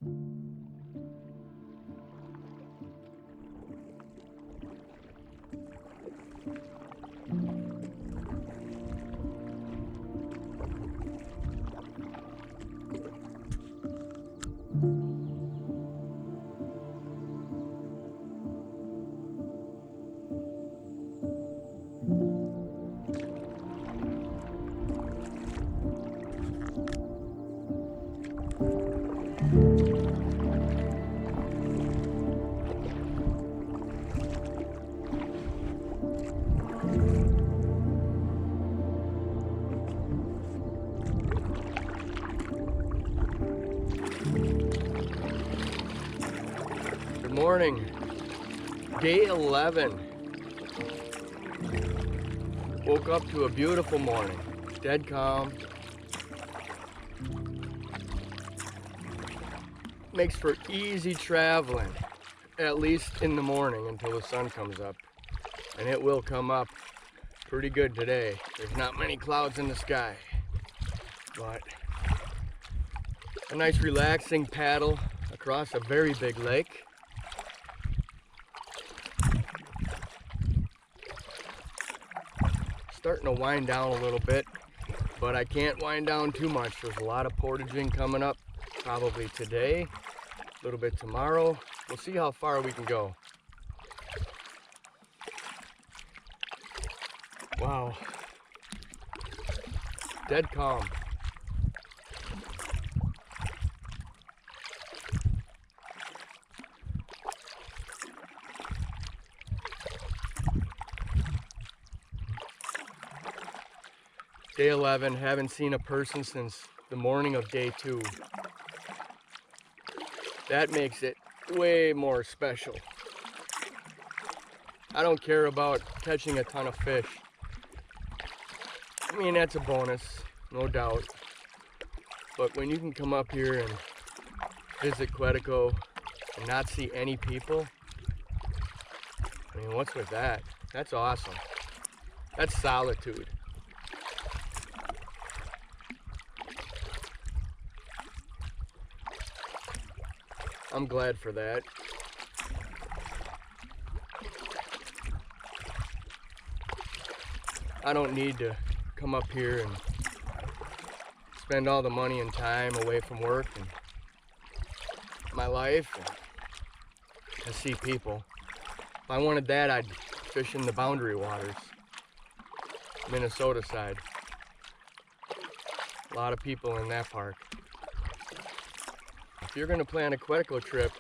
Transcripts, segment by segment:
Good morning, day 11. Woke up to a beautiful morning, dead calm. Makes for easy traveling, at least in the morning until the sun comes up. And it will come up pretty good today. There's not many clouds in the sky, but a nice relaxing paddle across a very big lake. Starting to wind down a little bit, but I can't wind down too much. There's a lot of portaging coming up, probably today, a little bit tomorrow. We'll see how far we can go. Wow. Dead calm. Day 11, haven't seen a person since the morning of day 2. That makes it way more special. I don't care about catching a ton of fish. I mean, that's a bonus, no doubt. But when you can come up here and visit Quetico and not see any people, I mean, what's with that? That's awesome. That's solitude. I'm glad for that. I don't need to come up here and spend all the money and time away from work and my life and to see people. If I wanted that, I'd fish in the boundary waters, Minnesota side. A lot of people in that park. If you're gonna plan a Quetico trip,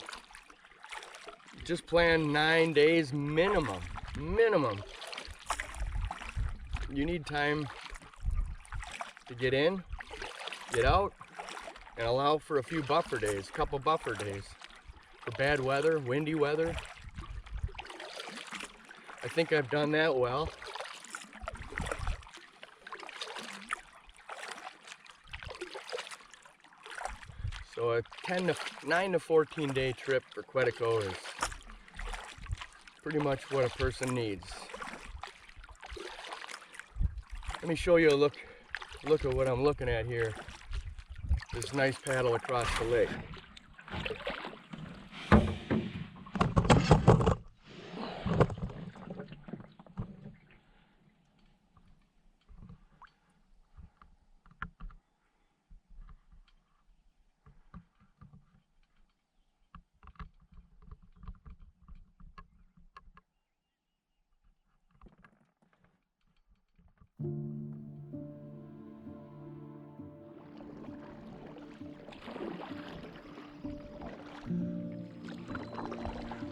just plan 9 days minimum. You need time to get in, get out, and allow for a few buffer days, a couple buffer days for bad weather, windy weather. I think I've done that well. So a 9 to 14 day trip for Quetico is pretty much what a person needs. Let me show you a look at what I'm looking at here. This nice paddle across the lake.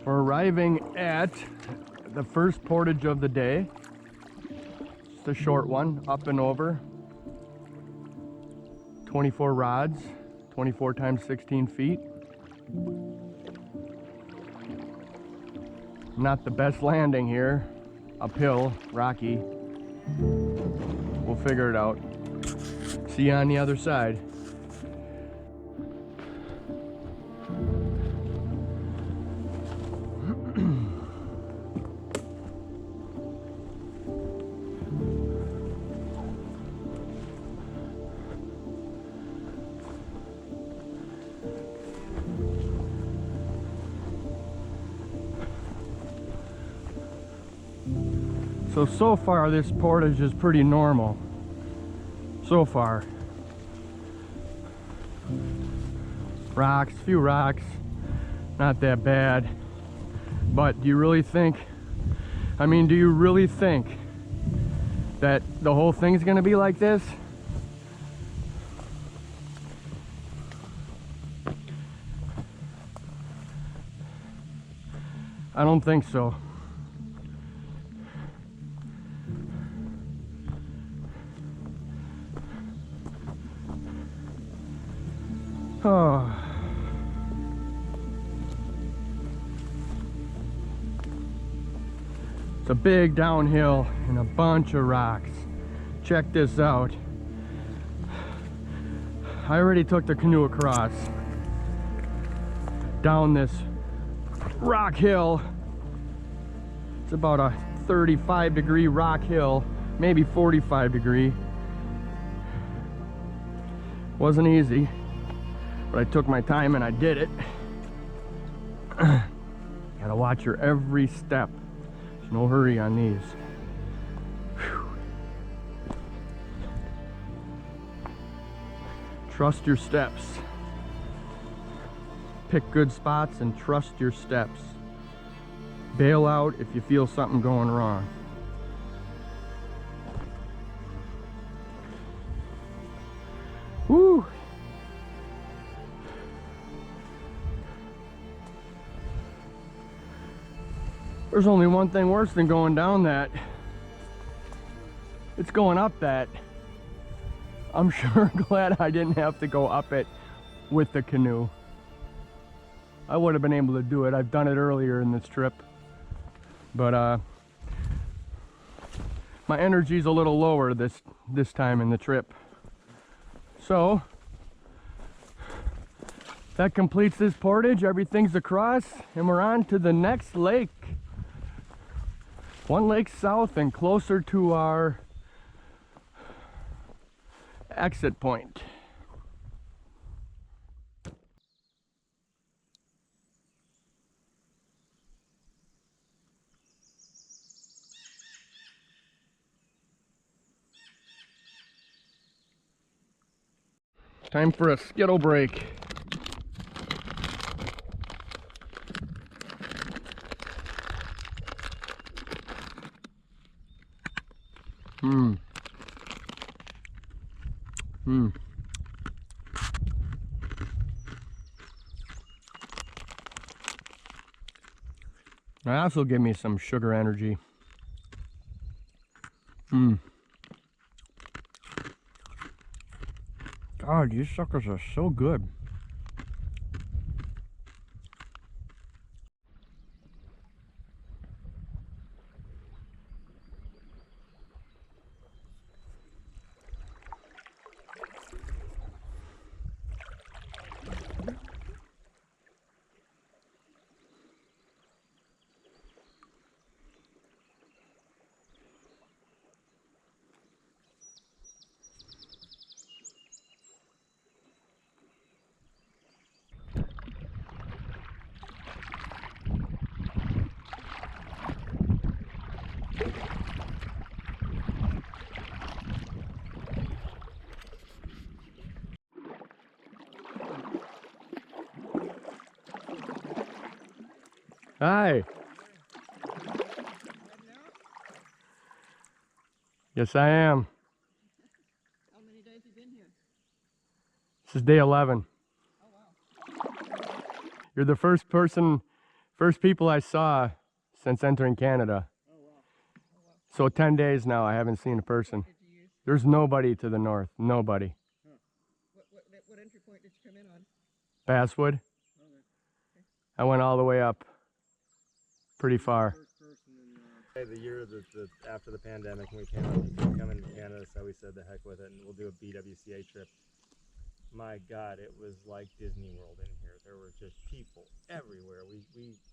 We're arriving at the first portage of the day. It's a short one, up and over. 24 rods, 24 times 16 feet. Not the best landing here. Uphill, rocky. We'll figure it out. See you on the other side. So far this portage is pretty normal. So far. Rocks, few rocks, not that bad. But do you really think, do you really think that the whole thing's gonna be like this? I don't think so. Oh. It's a big downhill and a bunch of rocks. Check this out. I already took the canoe across down this rock hill. It's about a 35-degree rock hill, maybe 45-degree. Wasn't easy, but I took my time and I did it. Gotta watch your every step. There's no hurry on these. Whew. Trust your steps. Pick good spots and trust your steps. Bail out if you feel something going wrong. Woo! There's only one thing worse than going down that. It's going up that. I'm sure glad I didn't have to go up it with the canoe. I would have been able to do it. I've done it earlier in this trip. But my energy's a little lower this time in the trip. So that completes this portage. Everything's across and we're on to the next lake. One lake south and closer to our exit point. Time for a Skittle break. That also give me some sugar energy. God, these suckers are so good. Hi. Yes, I am. How many days have you been here? This is day 11. Oh, wow. You're the first people I saw since entering Canada. Oh, wow. Oh, wow. So 10 days now, I haven't seen a person. What did you use? There's nobody to the north. Nobody. Huh. What entry point did you come in on? Basswood. Oh, okay. I went all the way up. Pretty far. First person in the year after the pandemic, when we came out, coming to Canada, so we said the heck with it, and we'll do a BWCA trip. My God, it was like Disney World in here. There were just people everywhere.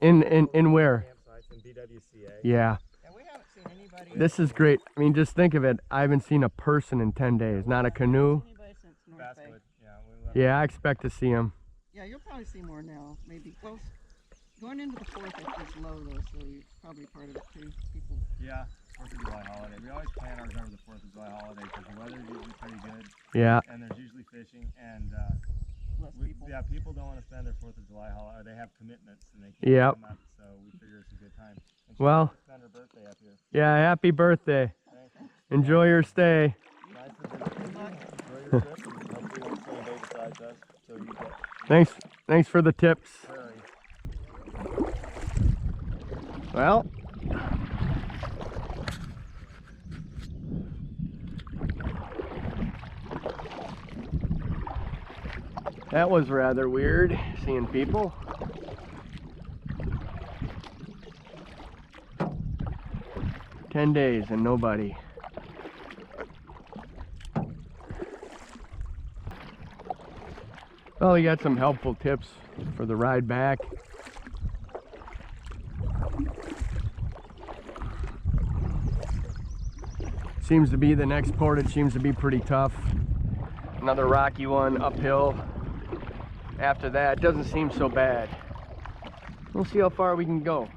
In where? Campsites in BWCA. Yeah. And we haven't seen anybody. This is great. I mean, just think of it. I haven't seen a person in 10 days. Not a canoe. Anybody since North Bay. Basswood, yeah. We left. Yeah, I expect to see them. Yeah, you'll probably see more now. Maybe. Well, going into the 4th, it's low though, so you're probably part of it too. People. Yeah. 4th of July holiday. We always plan ours over the 4th of July holiday because the weather's usually pretty good. Yeah. And there's usually fishing, and Less people. yeah, people don't want to spend their 4th of July holiday. They have commitments and they can't come up, so we figure it's a good time. And she Well, wants to spend her birthday up here. Yeah, happy birthday. Thank you. Enjoy your stay. Nice to visit. Enjoy your trip, and hopefully you won't see anybody besides us till you get Thanks for the tips. prairie. Well, that was rather weird, seeing people. "10 days and nobody." Well, we got some helpful tips for the ride back. Seems to be the next portage seems to be pretty tough. Another rocky one uphill. After that, doesn't seem so bad. We'll see how far we can go.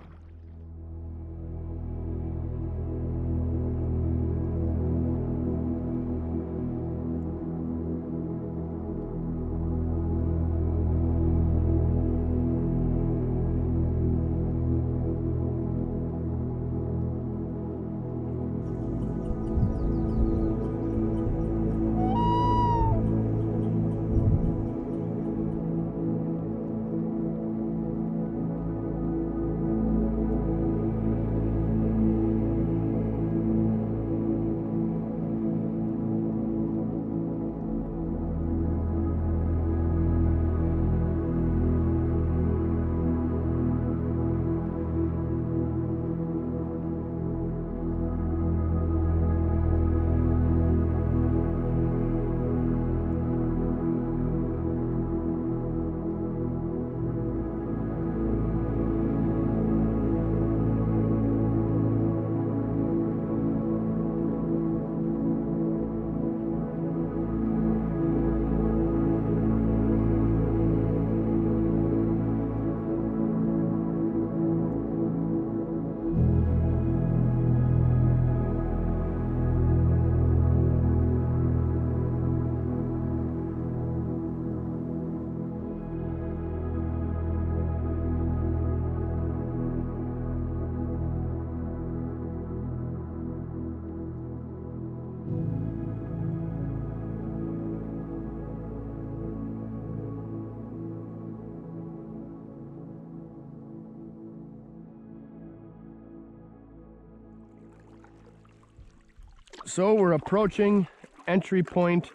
So we're approaching entry point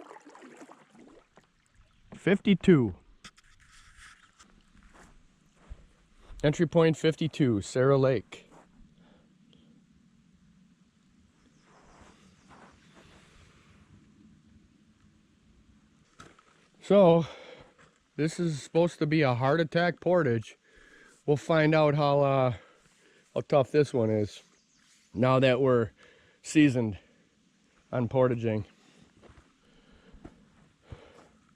52. Entry point 52, Sarah Lake. So this is supposed to be a heart attack portage. We'll find out how tough this one is now that we're seasoned on portaging.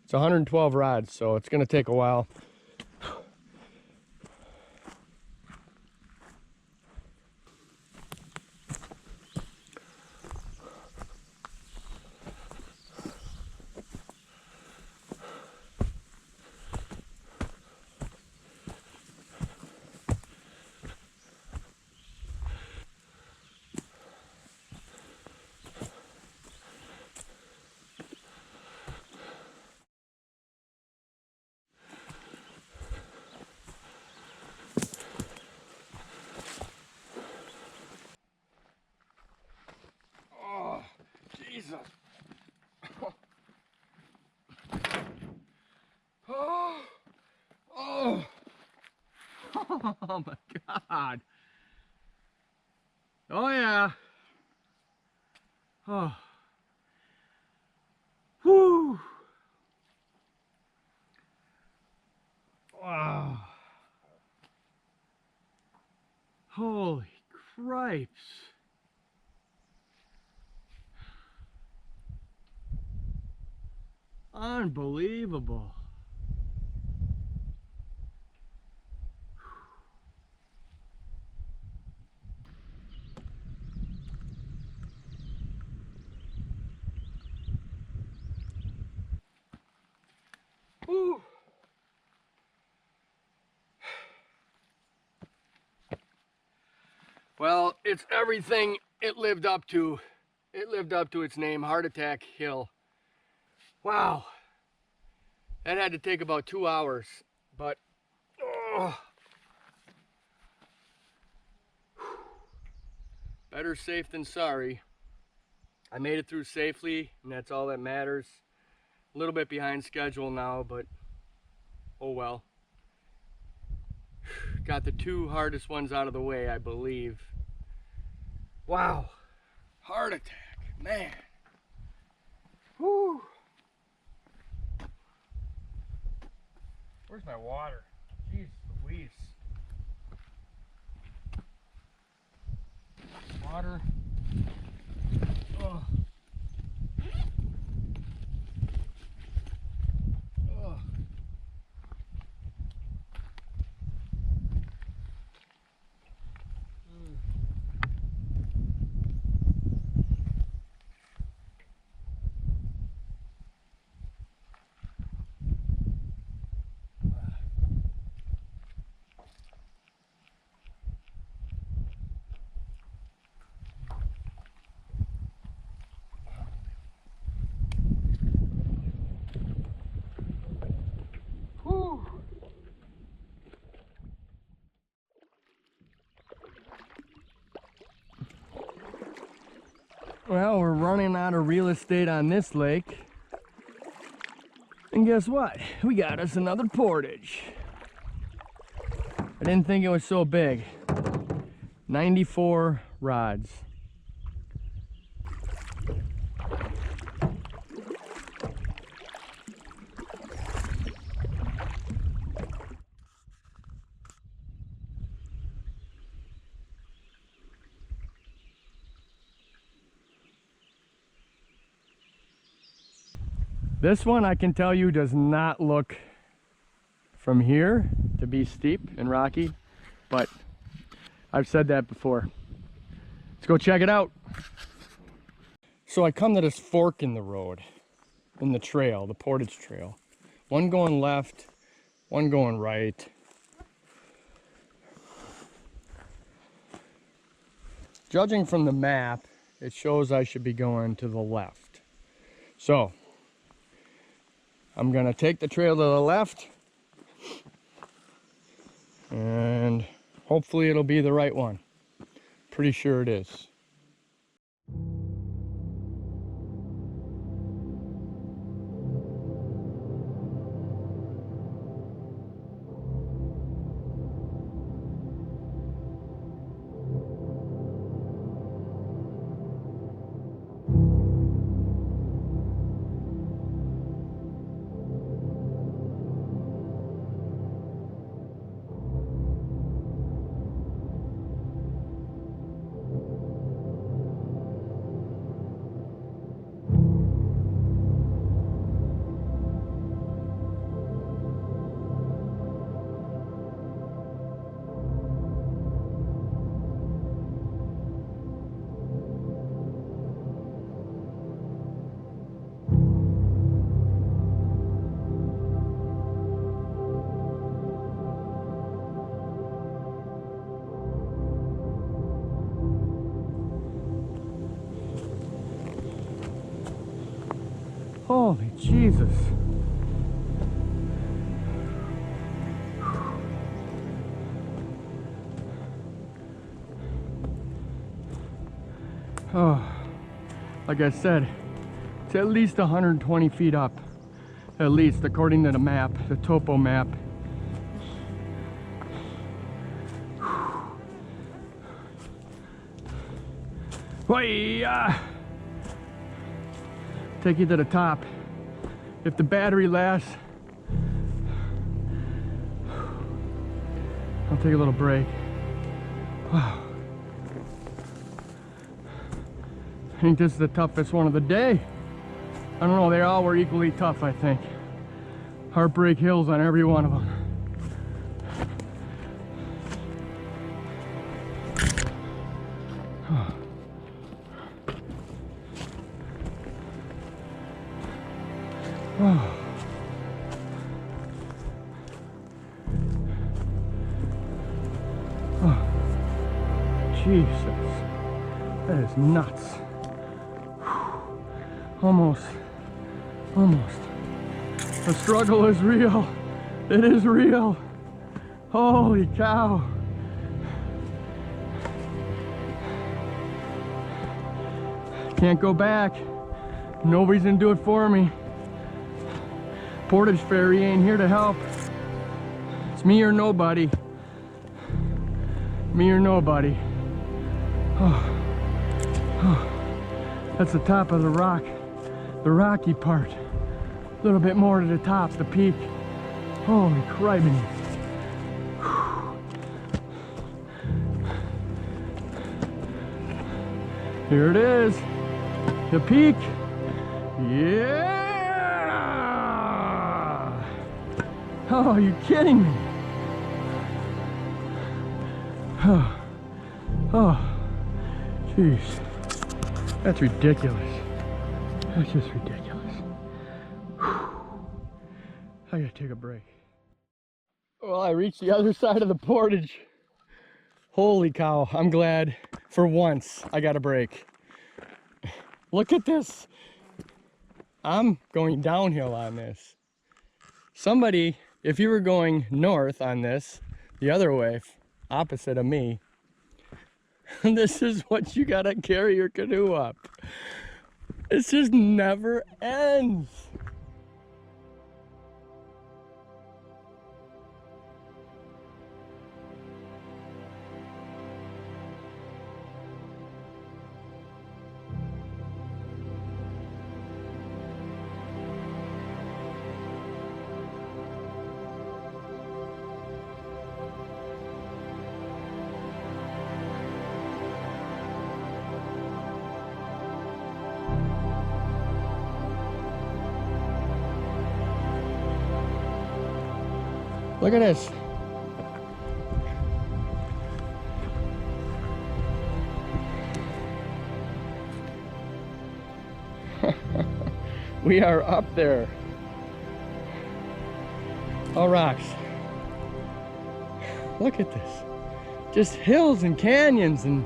It's 112 rods, so it's going to take a while. Jesus. Oh. Oh. Oh my God. Oh yeah. Oh. Whew. Wow. Holy cripes. Unbelievable. it's everything it lived up to. It lived up to its name, Heart Attack Hill. Wow. That had to take about 2 hours, but oh, better safe than sorry. I made it through safely, and that's all that matters. A little bit behind schedule now, but oh well. Got the 2 hardest ones out of the way, I believe. Wow. Heart attack, man. Whew. Where's my water? Jeez Louise. Water. Oh. Oh. Well, we're running out of real estate on this lake. And guess what? We got us another portage. I didn't think it was so big. 94 rods. This one, I can tell you, does not look from here to be steep and rocky, but I've said that before. Let's go check it out. So I come to this fork in the road, in the trail, the portage trail. One going left, one going right. Judging from the map, it shows I should be going to the left. So I'm gonna take the trail to the left, and hopefully it'll be the right one. Pretty sure it is. Holy Jesus. Oh, like I said, it's at least 120 feet up. At least, according to the map, the topo map. Hey, take you to the top. If the battery lasts, I'll take a little break. Wow. I think this is the toughest one of the day. I don't know, they all were equally tough, I think. Heartbreak hills on every one of them. Oh. Oh. Jesus. That is nuts. Almost. The struggle is real. It is real. Holy cow. Can't go back. Nobody's gonna do it for me. Portage Ferry ain't here to help. It's me or nobody. Me or nobody. Oh. That's the top of the rock. The rocky part. A little bit more to the top, the peak. Holy criminy. Here it is. The peak. Yeah! Oh, are you kidding me? Oh, jeez. That's ridiculous. That's just ridiculous. I gotta take a break. Well, I reached the other side of the portage. Holy cow, I'm glad for once I got a break. Look at this. I'm going downhill on this. Somebody, if you were going north on this, the other way, opposite of me, this is what you gotta carry your canoe up. It just never ends. Look at this. We are up there. All rocks. Look at this. Just hills and canyons and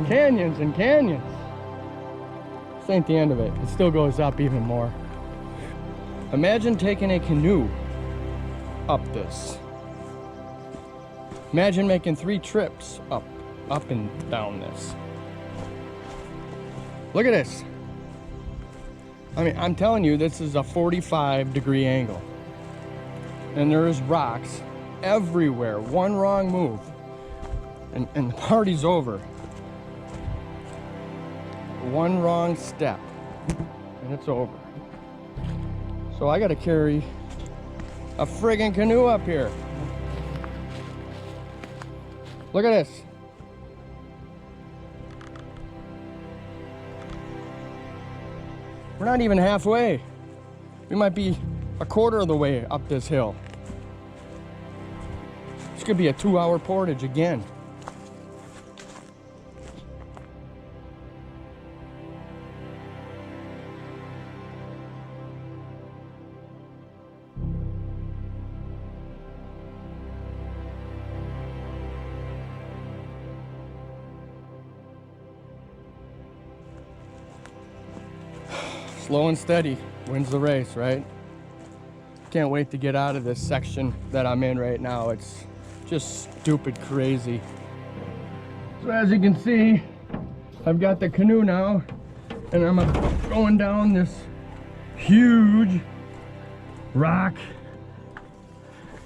canyons and canyons. This ain't the end of it. It still goes up even more. Imagine taking a canoe up this. Imagine making 3 trips up and down this. Look at this. I mean, I'm telling you, this is a 45-degree angle. And there's rocks everywhere. One wrong move, and the party's over. One wrong step, and it's over. So I gotta carry a friggin' canoe up here. Look at this. We're not even halfway. We might be a quarter of the way up this hill. This could be a 2-hour portage again. Slow and steady wins the race, right? Can't wait to get out of this section that I'm in right now. It's just stupid crazy. So as you can see, I've got the canoe now, and I'm going down this huge rock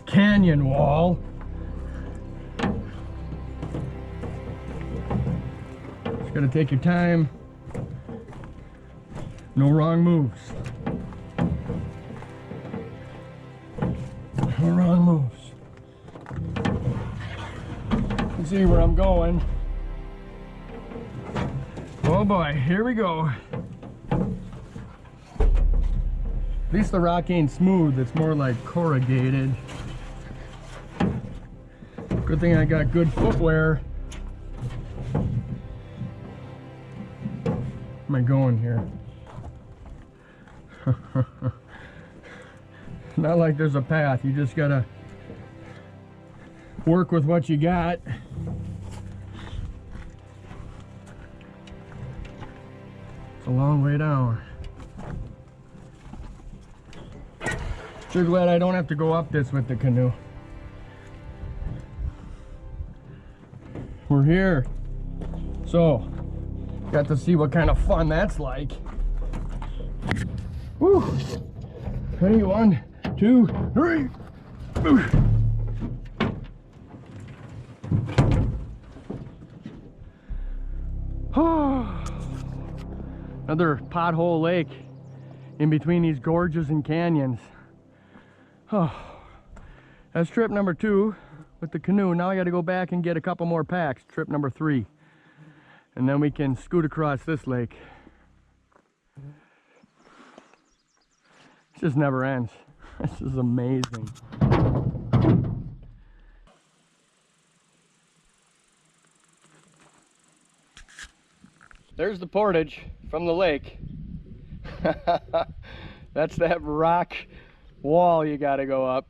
canyon wall. Just gotta take your time. No wrong moves. No wrong moves. You can see where I'm going. Oh boy, here we go. At least the rock ain't smooth, it's more like corrugated. Good thing I got good footwear. Where am I going here? Not like there's a path, you just gotta work with what you got. a long way down. Sure glad I don't have to go up this with the canoe. We're here. So, got to see what kind of fun that's like. Woo! Ready, 1, 2, 3. Woo. Another pothole lake in between these gorges and canyons. Oh, that's trip number 2 with the canoe. Now I got to go back and get a couple more packs. Trip number 3. And then we can scoot across this lake. It just never ends. This is amazing. There's the portage from the lake. That's that rock wall you gotta go up.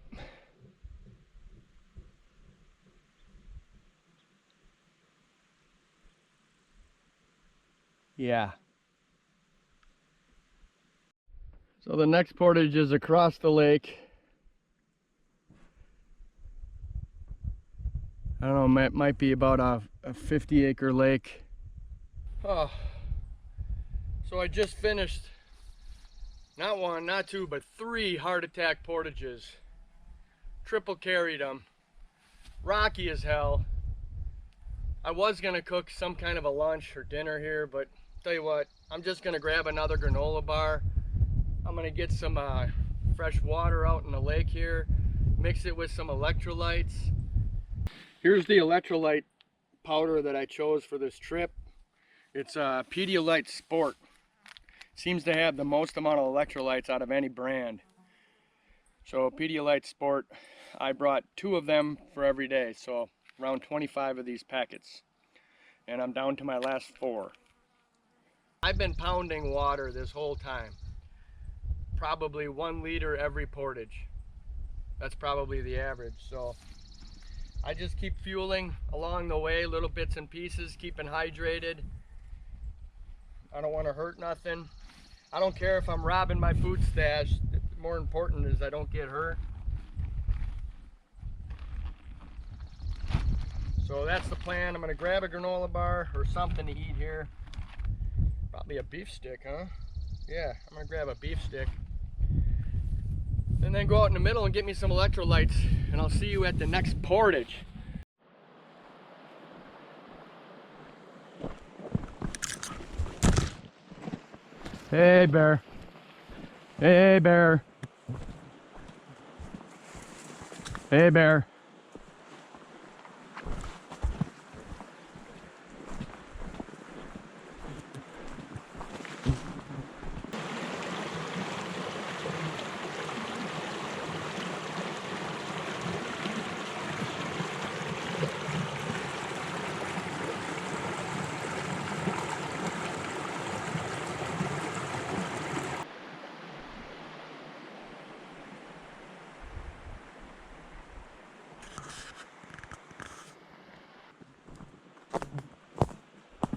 Yeah. So the next portage is across the lake. I don't know, it might be about a 50-acre lake. Oh. So I just finished not 1, not 2, but 3 heart attack portages. Triple carried them. Rocky as hell. I was gonna cook some kind of a lunch or dinner here, but tell you what, I'm just gonna grab another granola bar. I'm gonna get some fresh water out in the lake here, mix it with some electrolytes. Here's the electrolyte powder that I chose for this trip. It's Pedialyte Sport. Seems to have the most amount of electrolytes out of any brand. So Pedialyte Sport, I brought 2 of them for every day, so around 25 of these packets. And I'm down to my last 4. I've been pounding water this whole time. Probably 1 liter every portage. That's probably the average. So I just keep fueling along the way, little bits and pieces, keeping hydrated. I don't want to hurt nothing. I don't care if I'm robbing my food stash. More important is I don't get hurt. So that's the plan. I'm gonna grab a granola bar or something to eat here. Probably a beef stick, huh? Yeah, I'm gonna grab a beef stick. And then go out in the middle and get me some electrolytes. And I'll see you at the next portage. Hey, bear. Hey, bear. Hey, bear.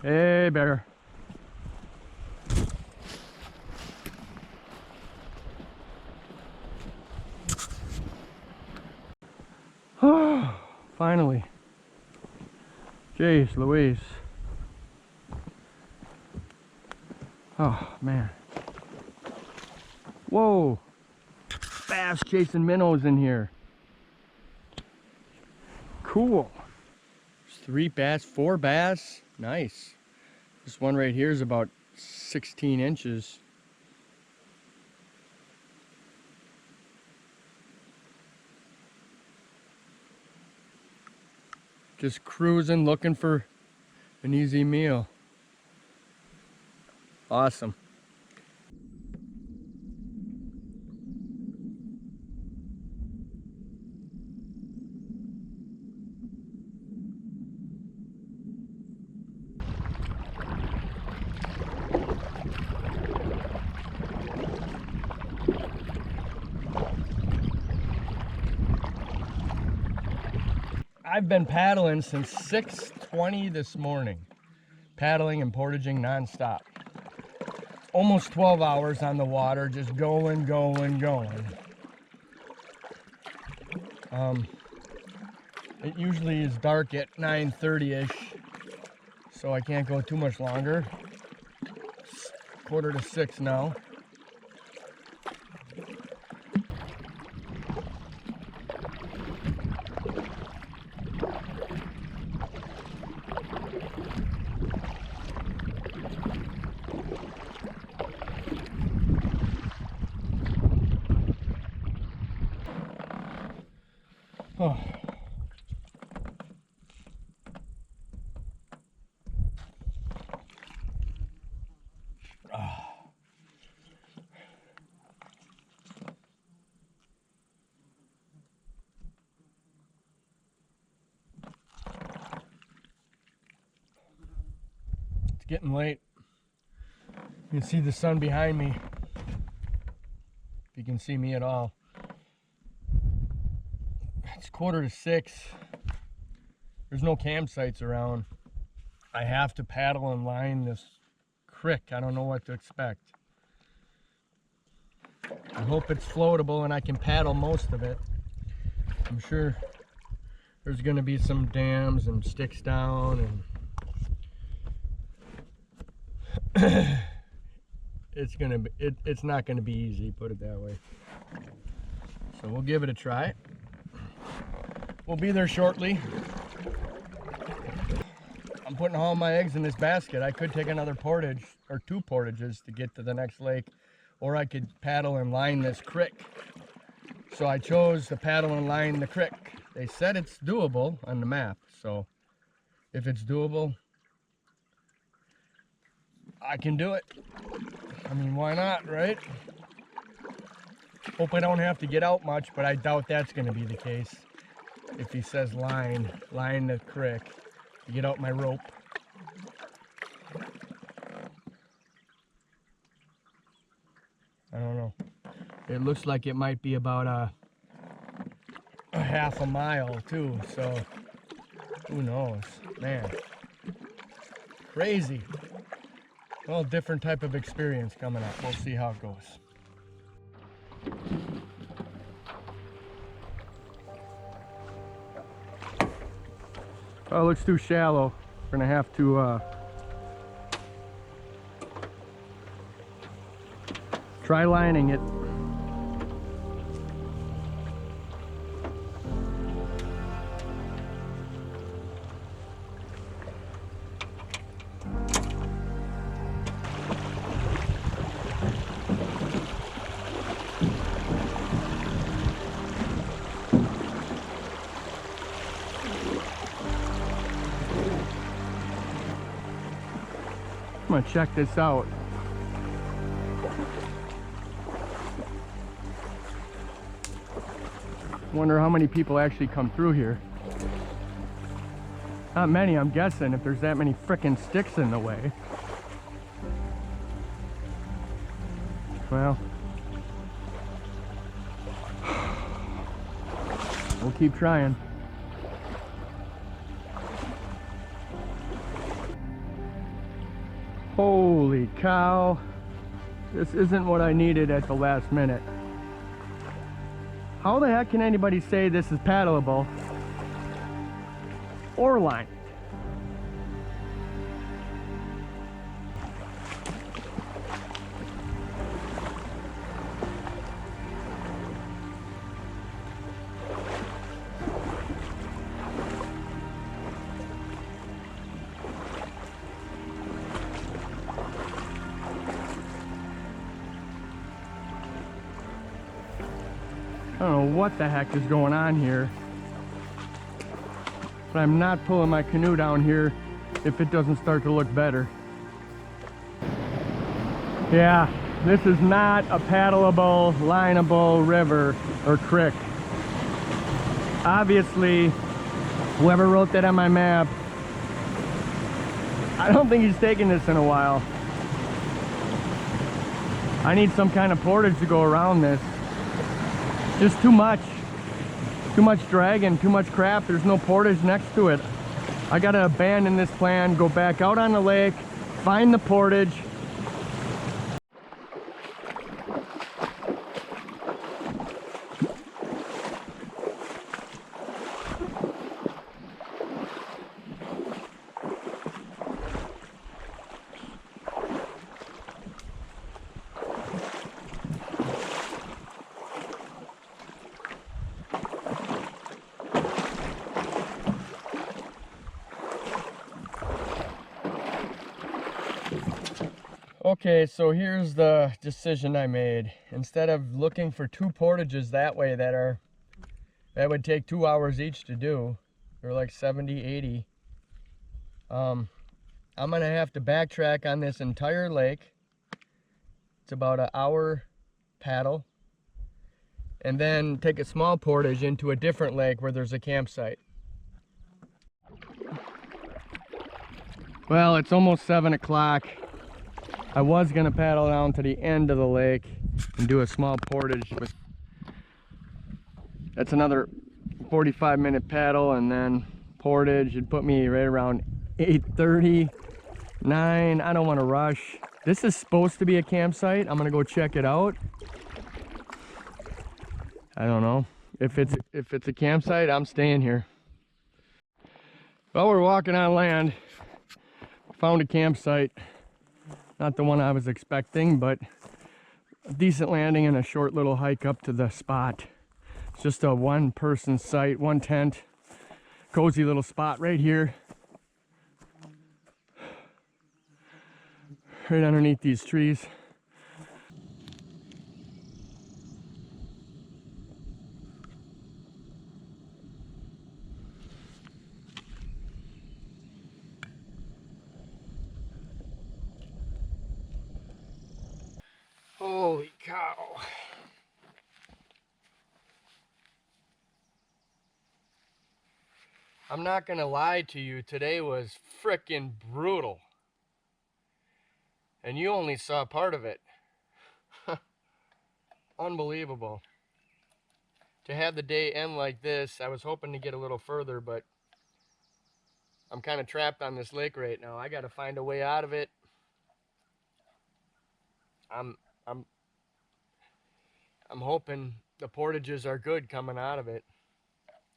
Hey, bear. Oh, finally. Jeez Louise. Oh, man. Whoa. Bass chasing minnows in here. Cool. There's 3 bass, 4 bass. Nice. This one right here is about 16 inches. Just cruising, looking for an easy meal. Awesome. I've been paddling since 6:20 this morning. Paddling and portaging nonstop. almost 12 hours on the water, just going. It usually is dark at 9:30ish, so I can't go too much longer. It's 5:45 now. Oh. It's getting late. You can see the sun behind me, if you can see me at all. It's 5:45. There's no campsites around. I have to paddle and line this creek. I don't know what to expect. I hope it's floatable and I can paddle most of it. I'm sure there's going to be some dams and sticks down, and it's not going to be easy, put it that way. So we'll give it a try. We'll be there shortly. I'm putting all my eggs in this basket. I could take another portage or 2 portages to get to the next lake, or I could paddle and line this creek. So I chose to paddle and line the creek. They said it's doable on the map, so if it's doable, I can do it. I mean, why not, right? Hope I don't have to get out much, but I doubt that's going to be the case. If he says line the creek, to get out my rope. I don't know. It looks like it might be about a half a mile too, so who knows, man. Crazy. Well, different type of experience coming up. We'll see how it goes. Oh, it looks too shallow. We're gonna have to try lining it. I'm gonna check this out. Wonder how many people actually come through here. Not many, I'm guessing, if there's that many frickin' sticks in the way. Well, we'll keep trying. Holy cow, this isn't what I needed at the last minute. How the heck can anybody say this is paddleable or lined? I don't know what the heck is going on here, but I'm not pulling my canoe down here if it doesn't start to look better. Yeah, this is not a paddleable, lineable river or creek. Obviously, whoever wrote that on my map, I don't think he's taken this in a while. I need some kind of portage to go around this. Just too much dragging, too much crap. There's no portage next to it. I gotta abandon this plan, go back out on the lake, find the portage, Okay, so here's the decision I made. Instead of looking for 2 portages that way that would take 2 hours each to do, they're like 70, 80. I'm gonna have to backtrack on this entire lake. It's about an hour paddle, and then take a small portage into a different lake where there's a campsite. Well, it's almost 7 o'clock. I was gonna paddle down to the end of the lake and do a small portage with, that's another 45-minute paddle and then portage. It'd put me right around 8:30, 9. I don't want to rush. This is supposed to be a campsite. I'm gonna go check it out. I don't know if it's a campsite. I'm staying here. Well, we're walking on land. Found a campsite. Not the one I was expecting, but a decent landing and a short little hike up to the spot. It's just a 1-person site, 1 tent, cozy little spot right here. Right underneath these trees. Holy cow. I'm not gonna lie to you, today was frickin' brutal. And you only saw part of it. Unbelievable. To have the day end like this, I was hoping to get a little further, but I'm kind of trapped on this lake right now. I gotta find a way out of it. I'm hoping the portages are good coming out of it,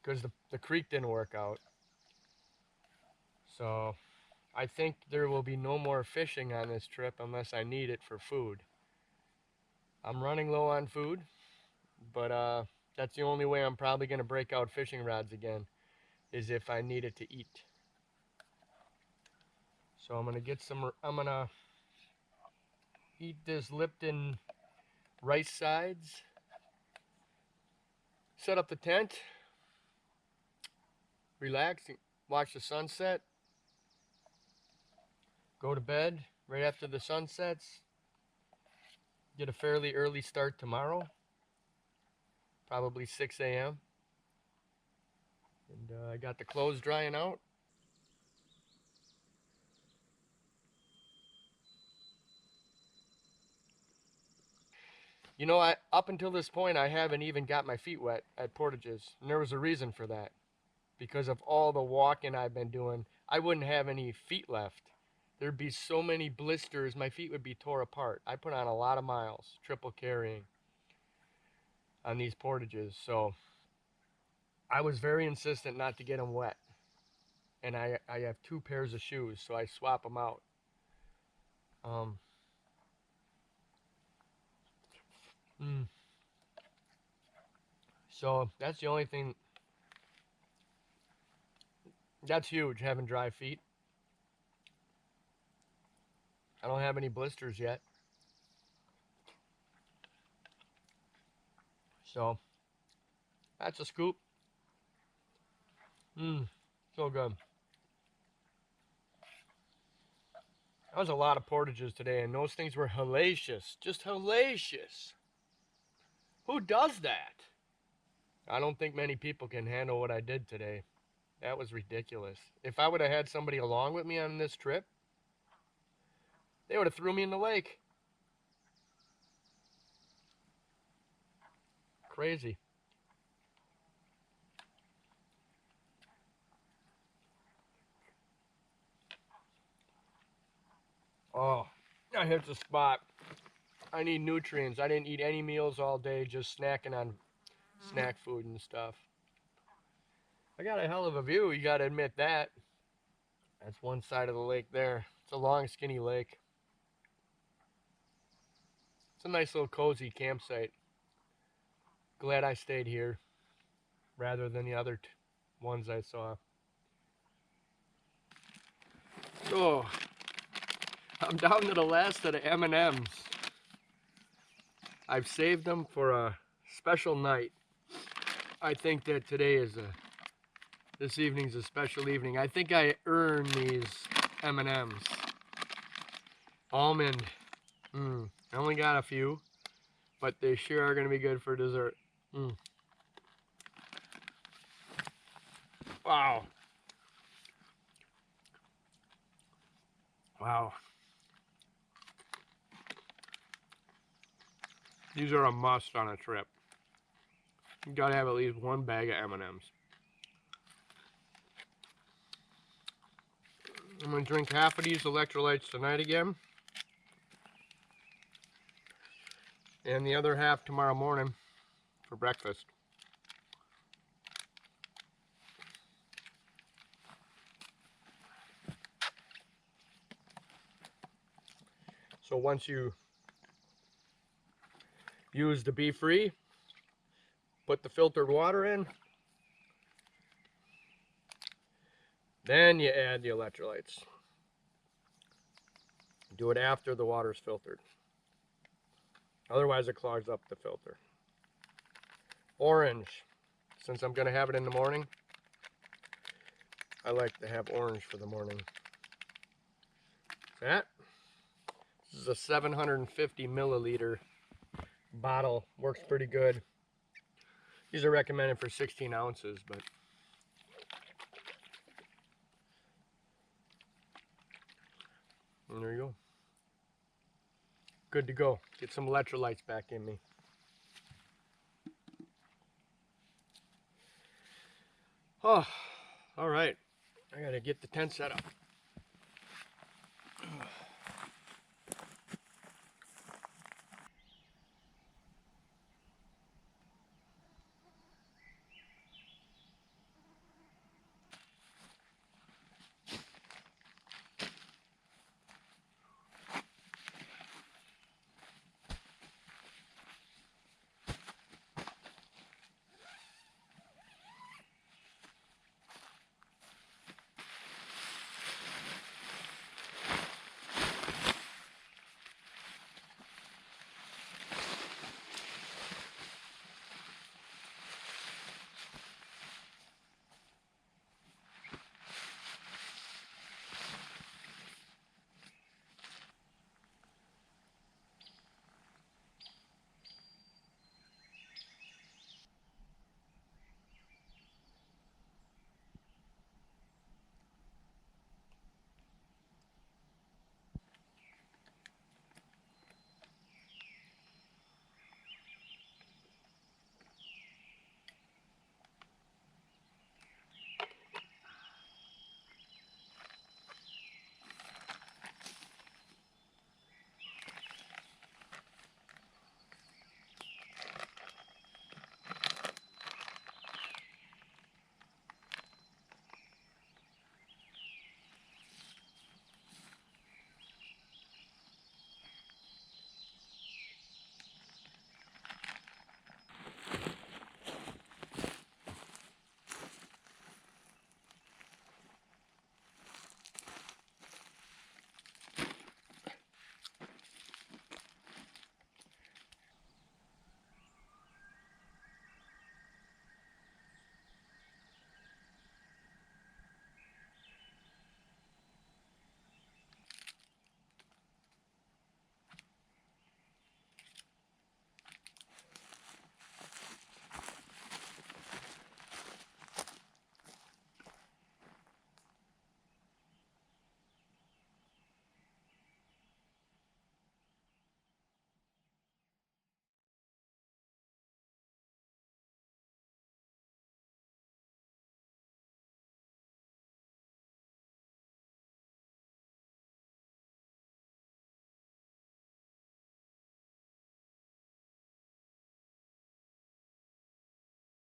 because the creek didn't work out. So I think there will be no more fishing on this trip unless I need it for food. I'm running low on food, but that's the only way I'm probably going to break out fishing rods again, is if I need it to eat. So I'm going to eat this Lipton rice sides, set up the tent, relax, watch the sunset, go to bed right after the sun sets, get a fairly early start tomorrow, probably 6 a.m. And I got the clothes drying out. You know, up until this point, I haven't even got my feet wet at portages. And there was a reason for that. Because of all the walking I've been doing, I wouldn't have any feet left. There'd be so many blisters, my feet would be tore apart. I put on a lot of miles, triple carrying on these portages. So I was very insistent not to get them wet. And I have 2 pairs of shoes, so I swap them out. So that's the only thing. That's huge, having dry feet. I don't have any blisters yet. So that's a scoop. So good. That was a lot of portages today, and those things were hellacious. Just hellacious. Who does that? I don't think many people can handle what I did today. That was ridiculous. If I would have had somebody along with me on this trip, they would have threw me in the lake. Crazy. Oh, I hit the spot. I need nutrients. I didn't eat any meals all day, just snacking on snack food and stuff. I got a hell of a view, you gotta admit that. That's one side of the lake there. It's a long, skinny lake. It's a nice little cozy campsite. Glad I stayed here rather than the other ones I saw. Oh, I'm down to the last of the M&Ms. I've saved them for a special night. I think that this evening's a special evening. I think I earned these M&Ms. Almond. I only got a few, but they sure are going to be good for dessert. Wow. Wow. These are a must on a trip. You gotta have at least one bag of M&Ms. I'm gonna drink half of these electrolytes tonight again, and the other half tomorrow morning for breakfast. So once you use the Be Free, put the filtered water in, then you add the electrolytes. Do it after the water's filtered. Otherwise it clogs up the filter. Orange. Since I'm going to have it in the morning, I like to have orange for the morning. That. This is a 750 milliliter bottle. Works pretty good. These are recommended for 16 ounces, but and there you go. Good to go. Get some electrolytes back in me. Oh, all right. I gotta get the tent set up.